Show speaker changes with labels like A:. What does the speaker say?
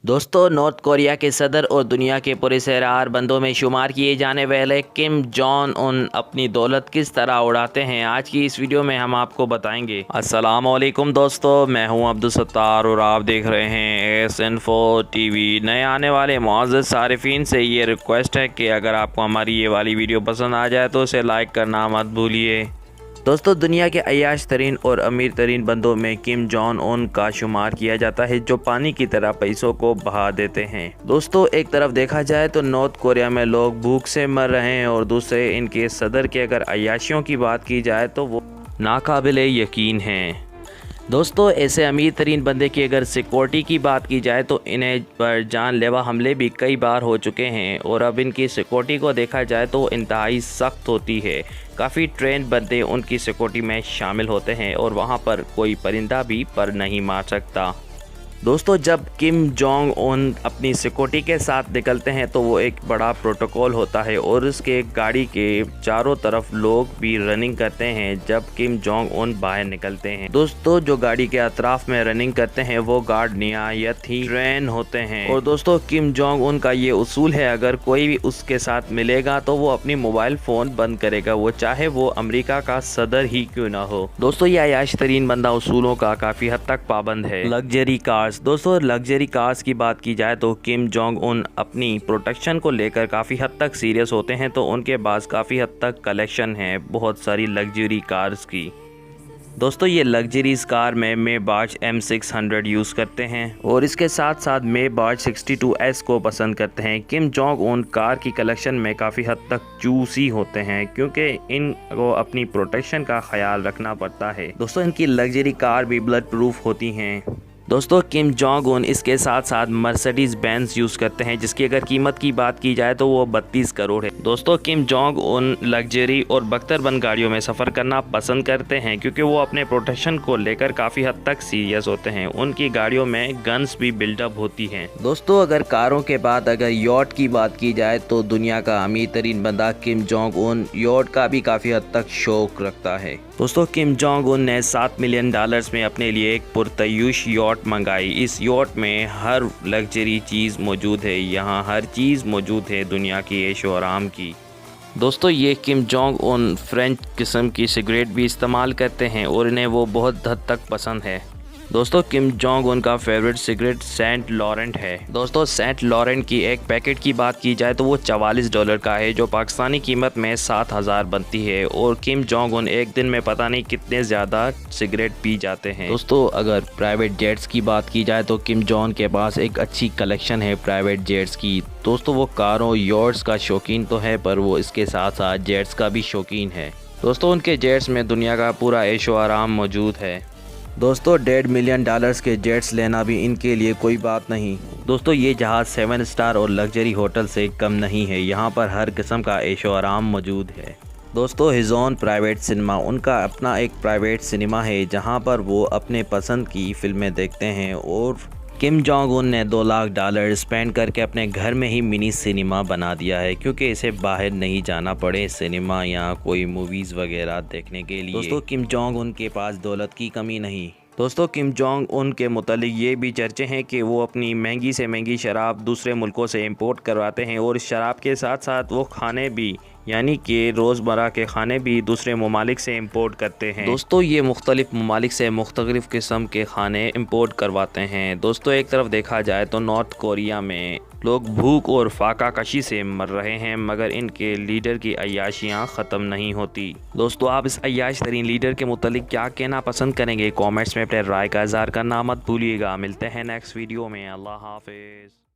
A: दोस्तों, north Korea के सदर और दुनिया के पुरस्कार बंदों में शुमार किए जाने वाले किम जोंग उन अपनी दौलत किस तरह उड़ाते हैं, आज की इस वीडियो में हम आपको बताएंगे। अस्सलाम वालेकुम दोस्तों, मैं हूं अब्दुल सत्तार और आप देख रहे हैं एस इन्फो टीवी। नए आने वाले मुअज़्ज़ज़ सारिफीन से ये रिक्वेस्ट है कि अगर आपको हमारी ये वाली वीडियो पसंद आ जाए तो उसे लाइक करना मत भूलिए। दोस्तों, दुनिया के अय्याश तरीन और अमीर तरीन बंदों में किम जोंग उन का शुमार किया जाता है, जो पानी की तरह पैसों को बहा देते हैं। दोस्तों, एक तरफ देखा जाए तो नॉर्थ कोरिया में लोग भूख से मर रहे हैं और दूसरे इनके सदर के अगर अय्याशियों की बात की जाए तो वो नाकाबिले यकीन हैं। दोस्तों, ऐसे अमीर तरीन बंदे की अगर सिक्योरिटी की बात की जाए तो इन्हें पर जानलेवा हमले भी कई बार हो चुके हैं और अब इनकी सिक्योरिटी को देखा जाए तो इंतहाई सख्त होती है। काफ़ी ट्रेंड बंदे उनकी सिक्योरिटी में शामिल होते हैं और वहां पर कोई परिंदा भी पर नहीं मार सकता। दोस्तों, जब किम जोंग उन अपनी सिक्योरिटी के साथ निकलते हैं तो वो एक बड़ा प्रोटोकॉल होता है और उसके गाड़ी के चारों तरफ लोग भी रनिंग करते हैं जब किम जोंग उन बाहर निकलते हैं। दोस्तों, जो गाड़ी के अतराफ में रनिंग करते हैं वो गार्ड निहायत ही ट्रेन होते हैं। और दोस्तों, किम जोंग उन का ये उसूल है, अगर कोई भी उसके साथ मिलेगा तो वो अपनी मोबाइल फ़ोन बंद करेगा, वो चाहे वो अमेरिका का सदर ही क्यों ना हो। दोस्तों, ये अय्याश तरीन बंदा उसूलों का काफ़ी हद तक पाबंद है। Luxury car. दोस्तों, लग्जरी कार्स की बात की जाए तो किम जोंग उन अपनी प्रोटेक्शन को लेकर काफ़ी हद तक सीरियस होते हैं, तो उनके पास काफ़ी हद तक कलेक्शन है बहुत सारी लग्जरी कार्स की। दोस्तों, ये लग्जरीज कार में मेबाच M600 यूज़ करते हैं और इसके साथ साथ मेबाच 62S को पसंद करते हैं। किम जोंग उन कार की कलेक्शन में काफ़ी हद तक चूसी होते हैं क्योंकि इनको अपनी प्रोटेक्शन का ख्याल रखना पड़ता है। दोस्तों, इनकी लग्जरी कार भी ब्लड प्रूफ होती हैं। दोस्तों, किम जोंग उन इसके साथ साथ मर्सिडीज बेंज यूज़ करते हैं, जिसकी अगर कीमत की बात की जाए तो वो 32 करोड़ है। दोस्तों, किम जोंग उन लग्जरी और बख्तरबंद गाड़ियों में सफ़र करना पसंद करते हैं क्योंकि वो अपने प्रोटेक्शन को लेकर काफ़ी हद तक सीरियस होते हैं। उनकी गाड़ियों में गन्स भी बिल्डअप होती हैं। दोस्तों, अगर कारों के बाद अगर यॉट की बात की जाए तो दुनिया का अमीर तरीन बंदा किम जोंग उन यॉट का भी काफ़ी हद तक शौक रखता है। दोस्तों, किम जोंग उन ने $7 मिलियन में अपने लिए एक पुरतयूश यॉट मंगाई। इस यॉट में हर लग्जरी चीज़ मौजूद है, यहाँ हर चीज़ मौजूद है दुनिया की ऐशो आराम की। दोस्तों, ये किम जोंग उन फ्रेंच किस्म की सिगरेट भी इस्तेमाल करते हैं और इन्हें वो बहुत हद तक पसंद है। दोस्तों, किम जोंग उन का फेवरेट सिगरेट सेंट लॉरेंट है। दोस्तों, सेंट लॉरेंट की एक पैकेट की बात की जाए तो वो $44 का है, जो पाकिस्तानी कीमत में 7,000 बनती है। और किम जोंग उन एक दिन में पता नहीं कितने ज़्यादा सिगरेट पी जाते हैं। दोस्तों, अगर प्राइवेट जेट्स की बात की जाए तो किम जोंग के पास एक अच्छी कलेक्शन है प्राइवेट जेट्स की। दोस्तों, वो कारों यॉट्स का शौकीन तो है पर वो इसके साथ साथ जेट्स का भी शौकीन है। दोस्तों, उनके जेट्स में दुनिया का पूरा ऐशो आराम मौजूद है। दोस्तों, $1.5 मिलियन के जेट्स लेना भी इनके लिए कोई बात नहीं। दोस्तों, ये जहाज़ 7 स्टार और लग्जरी होटल से कम नहीं है, यहाँ पर हर किस्म का ऐशो आराम मौजूद है। दोस्तों, हिज ओन प्राइवेट सिनेमा, उनका अपना एक प्राइवेट सिनेमा है जहाँ पर वो अपने पसंद की फिल्में देखते हैं। और किम जोंग उन ने $2 लाख स्पेंड करके अपने घर में ही मिनी सिनेमा बना दिया है क्योंकि इसे बाहर नहीं जाना पड़े सिनेमा या कोई मूवीज़ वगैरह देखने के लिए। दोस्तों, किम जोंग उन के पास दौलत की कमी नहीं। दोस्तों, किम जोंग उन के मुतालिक ये भी चर्चे हैं कि वो अपनी महंगी से महंगी शराब दूसरे मुल्कों से इंपोर्ट करवाते हैं और इस शराब के साथ साथ वो खाने भी यानी कि रोज़मर्रा के खाने भी दूसरे ममालिक से इंपोर्ट करते हैं। दोस्तों, ये मुख्तलिफ ममालिक से मुख्तलिफ किस्म के खाने इंपोर्ट करवाते हैं। दोस्तों, एक तरफ देखा जाए तो नॉर्थ कोरिया में लोग भूख और फाका कशी से मर रहे हैं, मगर इनके लीडर की अय्याशियाँ ख़त्म नहीं होती। दोस्तों, आप इस अय्याश तरीन लीडर के मुतालिक क्या कहना पसंद करेंगे? कॉमेंट्स में अपने राय का इज़हार करना मत भूलिएगा। मिलते हैं नेक्स्ट वीडियो में। अल्लाह हाफिज़।